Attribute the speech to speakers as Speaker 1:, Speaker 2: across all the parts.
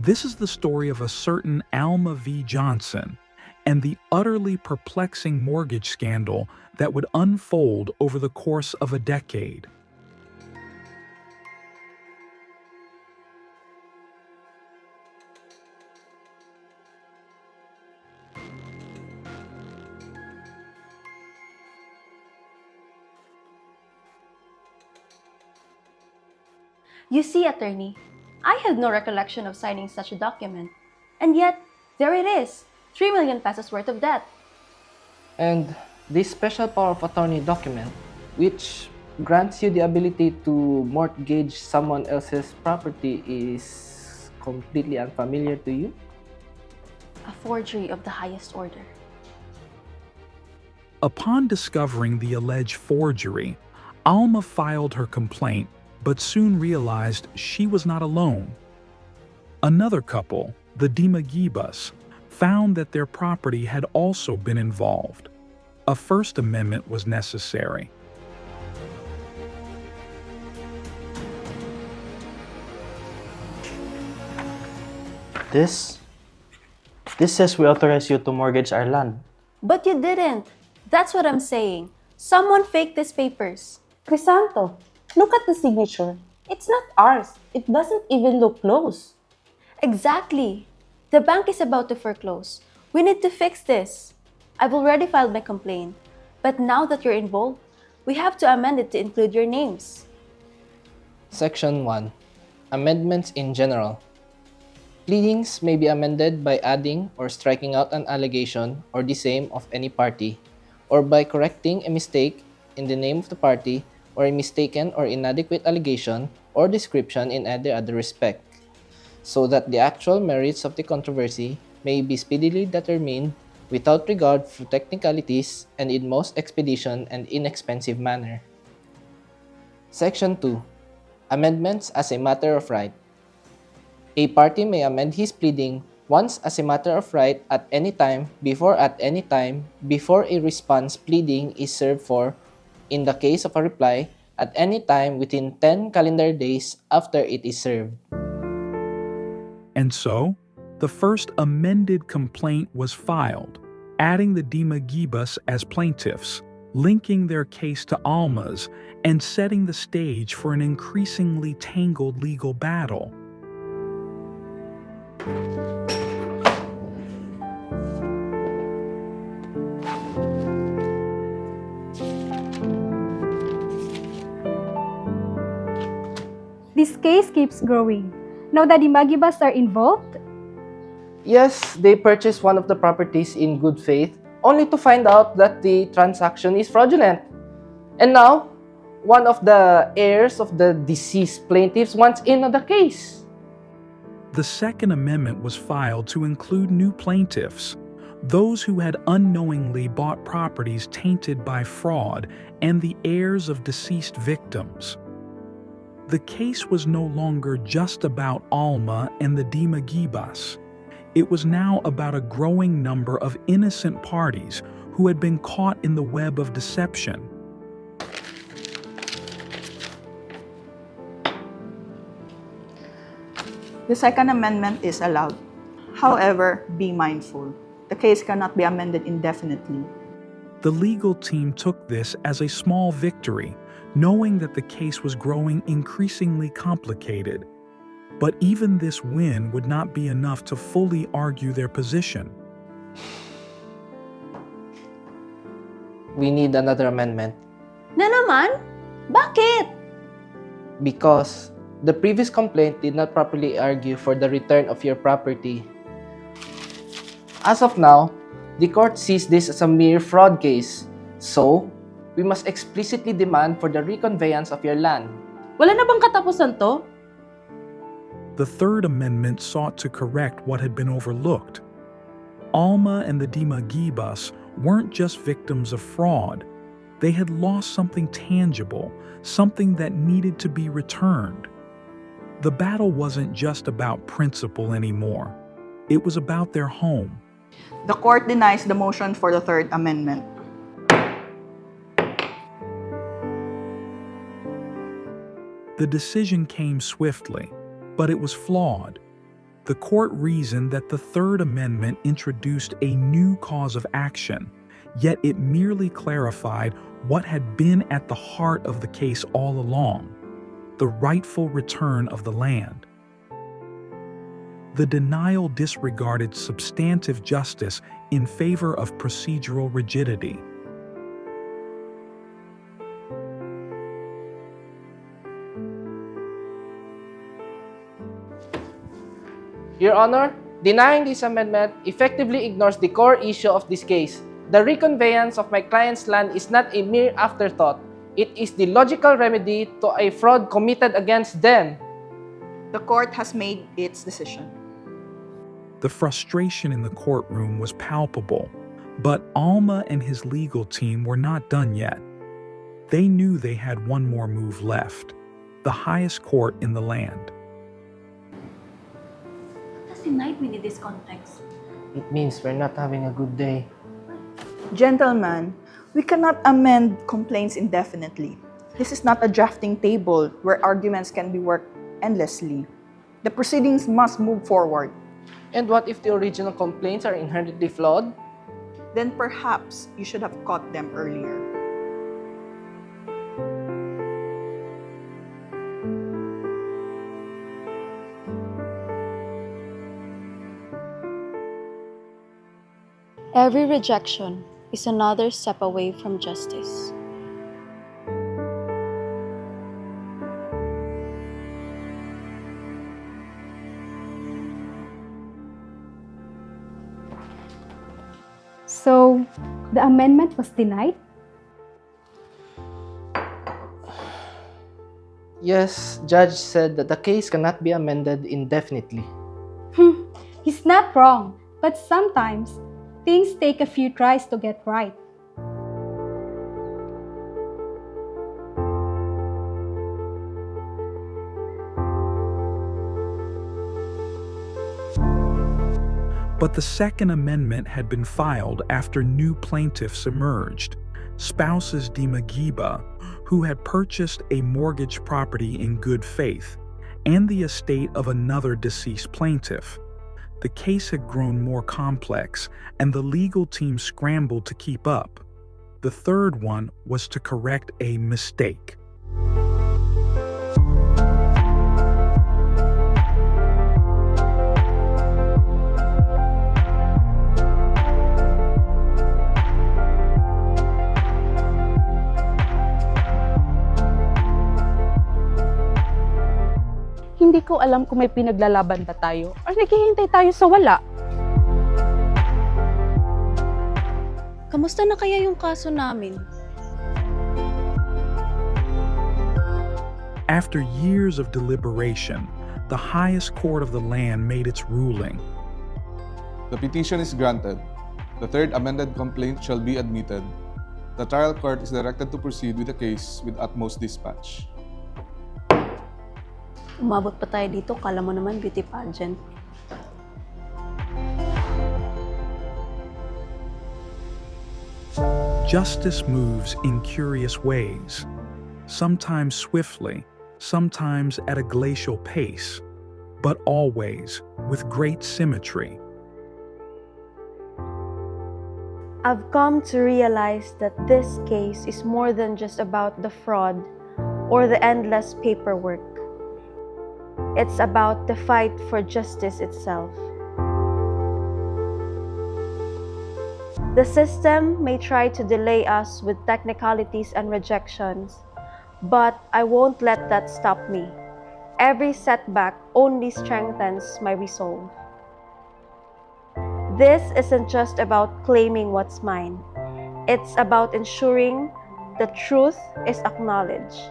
Speaker 1: This is the story of a certain Alma V. Johnson and the utterly perplexing mortgage scandal that would unfold over the course of a decade.
Speaker 2: You see, attorney, I have no recollection of signing such a document. And yet, there it is, 3 million pesos worth of debt.
Speaker 3: And this special power of attorney document, which grants you the ability to mortgage someone else's property, is completely unfamiliar to you?
Speaker 2: A forgery of the highest order.
Speaker 1: Upon discovering the alleged forgery, Alma filed her complaint but soon realized she was not alone. Another couple, the Dimagibas, found that their property had also been involved. A First Amendment was necessary.
Speaker 4: This says we authorize you to mortgage our land.
Speaker 2: But you didn't. That's what I'm saying. Someone faked these papers.
Speaker 5: Crisanto, look at the signature. It's not ours. It doesn't even look close.
Speaker 2: Exactly. The bank is about to foreclose. We need to fix this. I've already filed my complaint. But now that you're involved, we have to amend it to include your names.
Speaker 3: Section 1. Amendments in general. Pleadings may be amended by adding or striking out an allegation or the same of any party, or by correcting a mistake in the name of the party, or a mistaken or inadequate allegation or description in any other respect, so that the actual merits of the controversy may be speedily determined without regard for technicalities and in most expeditious and inexpensive manner. Section 2. Amendments as a matter of right. A party may amend his pleading once as a matter of right at any time before a response pleading is served for, in the case of a reply, at any time within 10 calendar days after it is served.
Speaker 1: And so, the first amended complaint was filed, adding the Dimagibas as plaintiffs, linking their case to Alma's, and setting the stage for an increasingly tangled legal battle.
Speaker 6: This case keeps growing. Now that the Magibas are involved,
Speaker 3: Yes, they purchased one of the properties in good faith, only to find out that the transaction is fraudulent. And now, one of the heirs of the deceased plaintiffs wants in on the case.
Speaker 1: The Second Amendment was filed to include new plaintiffs, those who had unknowingly bought properties tainted by fraud, and the heirs of deceased victims. The case was no longer just about Alma and the Dimagibas. It was now about a growing number of innocent parties who had been caught in the web of deception.
Speaker 7: The Second Amendment is allowed. However, be mindful. The case cannot be amended indefinitely.
Speaker 1: The legal team took this as a small victory, knowing that the case was growing increasingly complicated. But even this win would not be enough to fully argue their position.
Speaker 3: We need another amendment
Speaker 2: Na naman? Bakit?
Speaker 3: because the previous complaint did not properly argue for the return of your property. As of now, the court sees this as a mere fraud case, so we must explicitly demand for the reconveyance of your land.
Speaker 5: Wala na bang katapusan to?
Speaker 1: The Third Amendment sought to correct what had been overlooked. Alma and the Dimagibas weren't just victims of fraud. They had lost something tangible, something that needed to be returned. The battle wasn't just about principle anymore. It was about their home.
Speaker 7: The court denies the motion for the Third Amendment.
Speaker 1: The decision came swiftly, but it was flawed. The court reasoned that the Third Amendment introduced a new cause of action, yet it merely clarified what had been at the heart of the case all along: the rightful return of the land. The denial disregarded substantive justice in favor of procedural rigidity.
Speaker 3: Your Honor, denying this amendment effectively ignores the core issue of this case. The reconveyance of my client's land is not a mere afterthought. It is the logical remedy to a fraud committed against them.
Speaker 7: The court has made its decision.
Speaker 1: The frustration in the courtroom was palpable, but Alma and his legal team were not done yet. They knew they had one more move left: the highest court in the land.
Speaker 2: What does tonight mean in this context?
Speaker 3: It means we're not having a good day.
Speaker 7: Gentlemen, we cannot amend complaints indefinitely. This is not a drafting table where arguments can be worked endlessly. The proceedings must move forward.
Speaker 3: And what if the original complaints are inherently flawed?
Speaker 7: Then perhaps you should have caught them earlier.
Speaker 2: Every rejection is another step away from justice.
Speaker 6: So, the amendment was denied?
Speaker 3: Yes, judge said that the case cannot be amended indefinitely.
Speaker 6: He's not wrong, but sometimes things take a few tries to get right.
Speaker 1: But the Second Amendment had been filed after new plaintiffs emerged: spouses de Magiba, who had purchased a mortgage property in good faith, and the estate of another deceased plaintiff. The case had grown more complex, and the legal team scrambled to keep up. The third one was to correct a mistake.
Speaker 5: Hindi ko alam kung may pinaglalaban ba tayo or naghihintay tayo sa wala.
Speaker 2: Kamusta na kaya yung kaso namin?
Speaker 1: After years of deliberation, the highest court of the land made its ruling.
Speaker 8: The petition is granted. The third amended complaint shall be admitted. The trial court is directed to proceed with the case with utmost dispatch.
Speaker 2: Umabot pa tayo dito, kala mo naman beauty pageant.
Speaker 1: Justice moves in curious ways, sometimes swiftly, sometimes at a glacial pace, but always with great symmetry.
Speaker 2: I've come to realize that this case is more than just about the fraud or the endless paperwork. It's about the fight for justice itself. The system may try to delay us with technicalities and rejections, but I won't let that stop me. Every setback only strengthens my resolve. This isn't just about claiming what's mine. It's about ensuring the truth is acknowledged.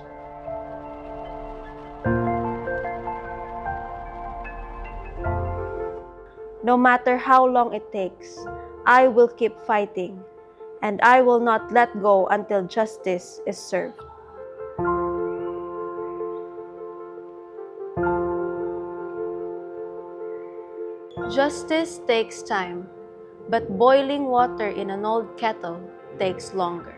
Speaker 2: No matter how long it takes, I will keep fighting, and I will not let go until justice is served. Justice takes time, but boiling water in an old kettle takes longer.